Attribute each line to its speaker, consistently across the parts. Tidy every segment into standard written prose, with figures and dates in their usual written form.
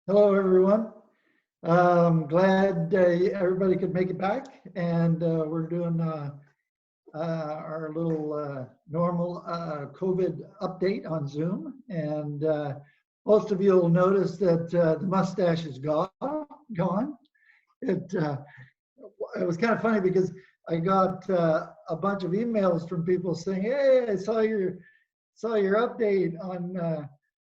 Speaker 1: Hello, everyone. Glad everybody could make it back, and we're doing our little normal COVID update on Zoom. And most of you will notice that the mustache is gone. It was kind of funny because I got a bunch of emails from people saying, "Hey, I saw your update on."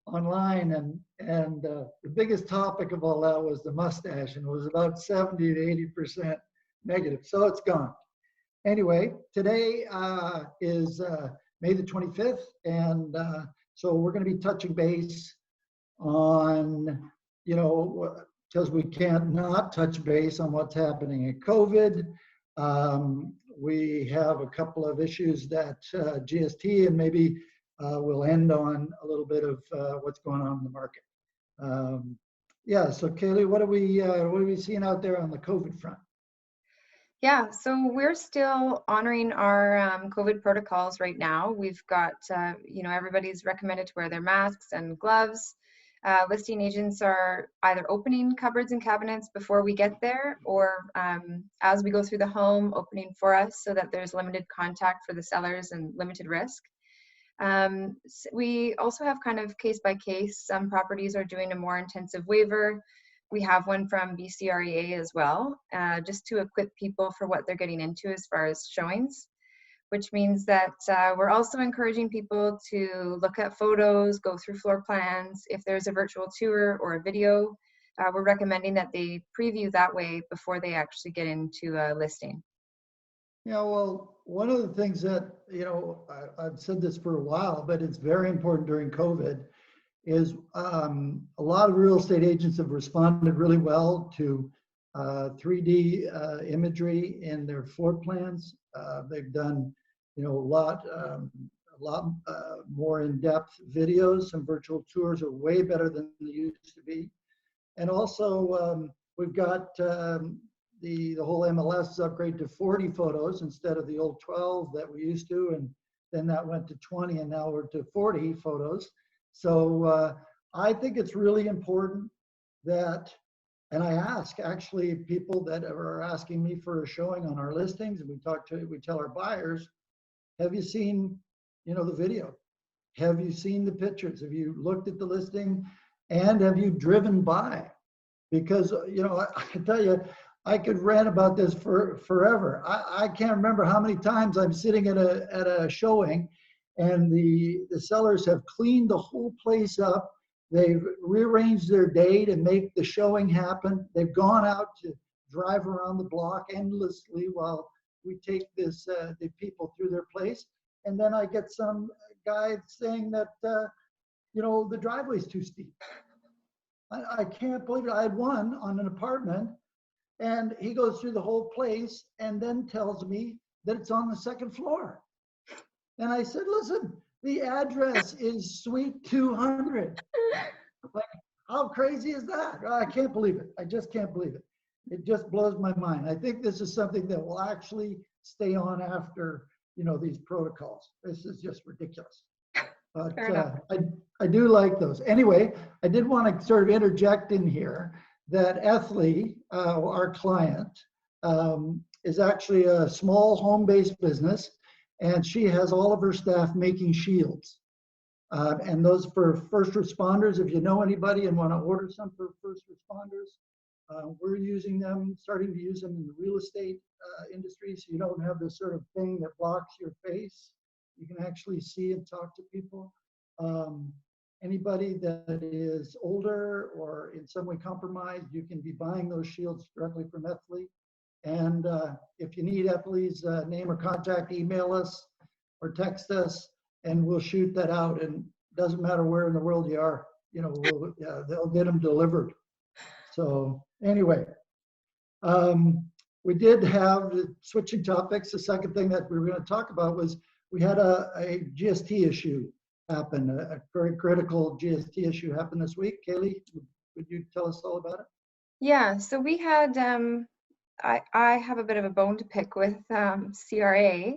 Speaker 1: Online, and the biggest topic of all that was the mustache, and it was about 70 to 80% negative, so it's gone. Anyway, today is May the 25th, and so we're going to be touching base on, because we can't not touch base on what's happening in COVID. We have a couple of issues that G.S.T, and maybe we'll end on a little bit of what's going on in the market. Yeah, so Caylee, what are we seeing out there on the COVID front?
Speaker 2: Yeah, so we're still honoring our COVID protocols right now. We've got, everybody's recommended to wear their masks and gloves. Listing agents are either opening cupboards and cabinets before we get there, or as we go through the home, opening for us so that there's limited contact for the sellers and limited risk. We also have kind of case by case. Some properties are doing a more intensive waiver. We have one from BCREA as well, just to equip people for what they're getting into as far as showings, which means that we're also encouraging people to look at photos, go through floor plans. If there's a virtual tour or a video, we're recommending that they preview that way before they actually get into a listing.
Speaker 1: Yeah, well, one of the things that, I've said this for a while, but it's very important during COVID, is a lot of real estate agents have responded really well to 3D imagery in their floor plans. They've done, a lot more in-depth videos. Some virtual tours are way better than they used to be. And also, we've got the whole MLS upgrade to 40 photos instead of the old 12 that we used to, and then that went to 20, and now we're to 40 photos. So I think it's really important that, and I ask actually people that are asking me for a showing on our listings, and we tell our buyers, have you seen, the video? Have you seen the pictures? Have you looked at the listing? And have you driven by? Because, I tell you, I could rant about this forever. I can't remember how many times I'm sitting at a showing, and the sellers have cleaned the whole place up. They've rearranged their day to make the showing happen. They've gone out to drive around the block endlessly while we take the people through their place. And then I get some guy saying that, the driveway's too steep. I can't believe it. I had one on an apartment, and he goes through the whole place and then tells me that it's on the second floor. And I said, listen, the address is Suite 200. Like, how crazy is that? I can't believe it. I just can't believe it. It just blows my mind. I think this is something that will actually stay on after, these protocols. This is just ridiculous. But I do like those. Anyway, I did want to sort of interject in here that Ethlee, our client, is actually a small home-based business, and she has all of her staff making shields. And those for first responders, if you know anybody and want to order some for first responders, we're using them, starting to use them in the real estate industry, so you don't have this sort of thing that blocks your face. You can actually see and talk to people. Anybody that is older or in some way compromised, you can be buying those shields directly from Ethlee. And if you need Ethlee's name or contact, email us or text us, and we'll shoot that out. And it doesn't matter where in the world you are, they'll get them delivered. So anyway, we did have, switching topics, the second thing that we were going to talk about was we had a G.S.T issue happen, a very critical G.S.T issue happen this week. Caylee, would you tell us all about it?
Speaker 2: Yeah, so we had, I have a bit of a bone to pick with CRA,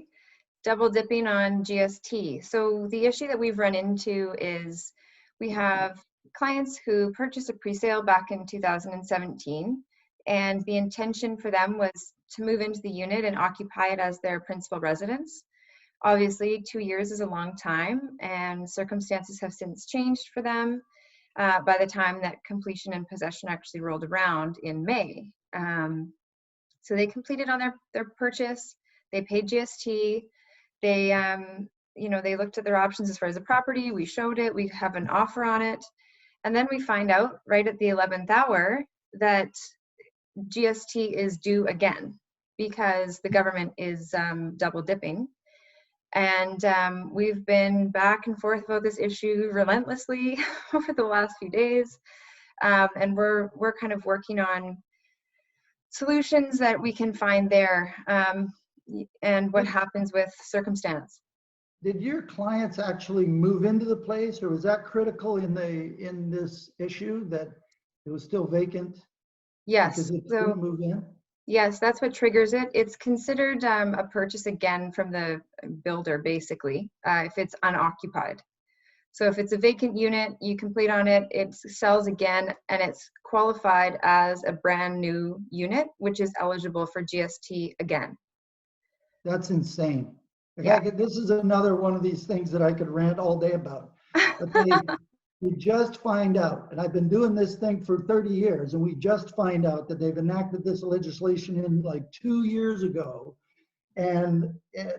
Speaker 2: double dipping on G.S.T. So the issue that we've run into is we have clients who purchased a pre-sale back in 2017, and the intention for them was to move into the unit and occupy it as their principal residence. Obviously, 2 years is a long time, and circumstances have since changed for them by the time that completion and possession actually rolled around in May. So they completed on their purchase, they paid GST, they they looked at their options as far as the property, we showed it, we have an offer on it, and then we find out right at the 11th hour that GST is due again because the government is double dipping. And we've been back and forth about this issue relentlessly over the last few days. And we're kind of working on solutions that we can find there, and what happens with circumstance.
Speaker 1: Did your clients actually move into the place, or was that critical in this issue that it was still vacant?
Speaker 2: Yes.
Speaker 1: Because it
Speaker 2: So
Speaker 1: didn't move in?
Speaker 2: yes, that's what triggers it. It's considered a purchase again from the builder, basically, if it's unoccupied. So if it's a vacant unit, you complete on it, it sells again, and it's qualified as a brand new unit, which is eligible for GST again.
Speaker 1: That's insane.
Speaker 2: Yeah.
Speaker 1: This is another one of these things that I could rant all day about. But we just find out, and I've been doing this thing for 30 years, and we just find out that they've enacted this legislation in like 2 years ago, and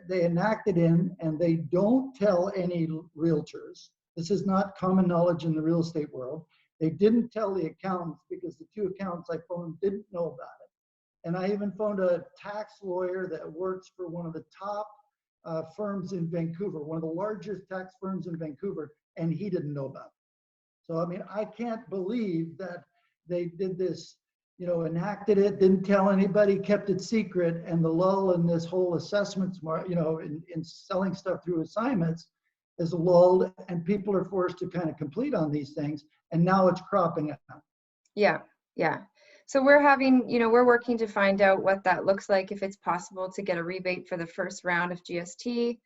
Speaker 1: they enacted in, and they don't tell any realtors. This is not common knowledge in the real estate world. They didn't tell the accountants because the 2 accountants I phoned didn't know about it. And I even phoned a tax lawyer that works for one of the top firms in Vancouver, one of the largest tax firms in Vancouver, and he didn't know about it. So, I mean, I can't believe that they did this, enacted it, didn't tell anybody, kept it secret, and the lull in this whole assessments, in selling stuff through assignments is lulled, and people are forced to kind of complete on these things, and now it's cropping up.
Speaker 2: Yeah. So we're we're working to find out what that looks like, if it's possible to get a rebate for the first round of GST.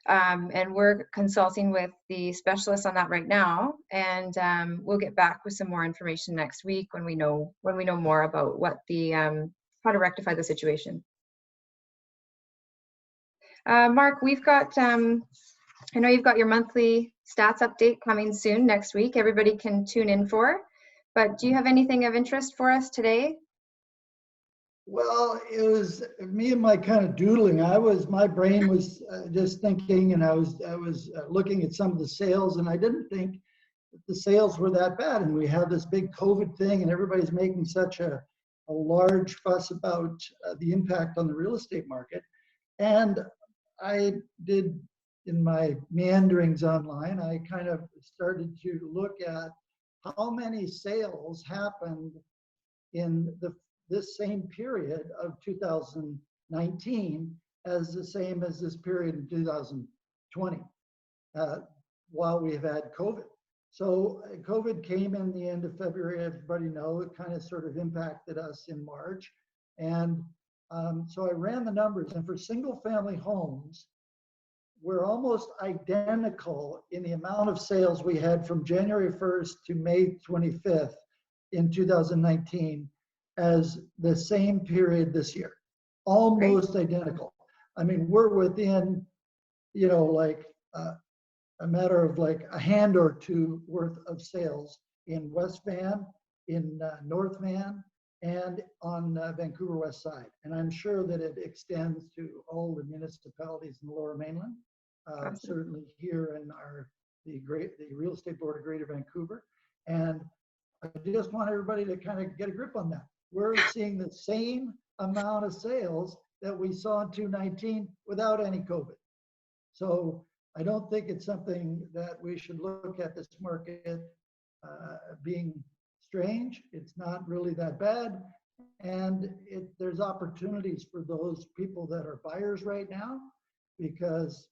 Speaker 2: And we're consulting with the specialists on that right now, and we'll get back with some more information next week when we know more about what the how to rectify the situation. Mark, we've got I know you've got your monthly stats update coming soon next week. Everybody can tune in for. But do you have anything of interest for us today?
Speaker 1: Well, it was me and my kind of doodling. My brain was just thinking, and I was looking at some of the sales, and I didn't think that the sales were that bad. And we have this big COVID thing, and everybody's making such a large fuss about the impact on the real estate market. And I did, in my meanderings online, I kind of started to look at how many sales happened in this same period of 2019 as the same as this period in 2020, while we've had COVID. So COVID came in the end of February, everybody knows. It kind of sort of impacted us in March. And so I ran the numbers, and for single family homes, we're almost identical in the amount of sales we had from January 1st to May 25th in 2019 as the same period this year. Almost identical. I mean, we're within, like a matter of like a hand or two worth of sales in West Van, in North Van, and on Vancouver West Side. And I'm sure that it extends to all the municipalities in the Lower Mainland.
Speaker 2: Awesome.
Speaker 1: Certainly here in the Real Estate Board of Greater Vancouver. And I just want everybody to kind of get a grip on that. We're seeing the same amount of sales that we saw in 2019 without any COVID. So I don't think it's something that we should look at this market being strange. It's not really that bad. And there's opportunities for those people that are buyers right now, because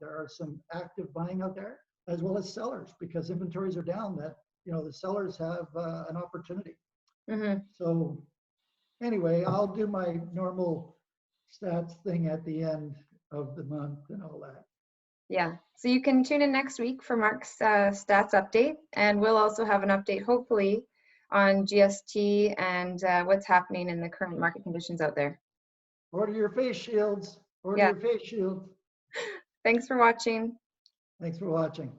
Speaker 1: there are some active buying out there, as well as sellers, because inventories are down, that the sellers have an opportunity.
Speaker 2: Mm-hmm.
Speaker 1: So anyway, I'll do my normal stats thing at the end of the month and all that.
Speaker 2: Yeah, so you can tune in next week for Mark's stats update, and we'll also have an update hopefully on G.S.T and what's happening in the current market conditions out there.
Speaker 1: Order your face shields. Order
Speaker 2: Yeah.
Speaker 1: your face shields.
Speaker 2: Thanks for watching.
Speaker 1: Thanks for watching.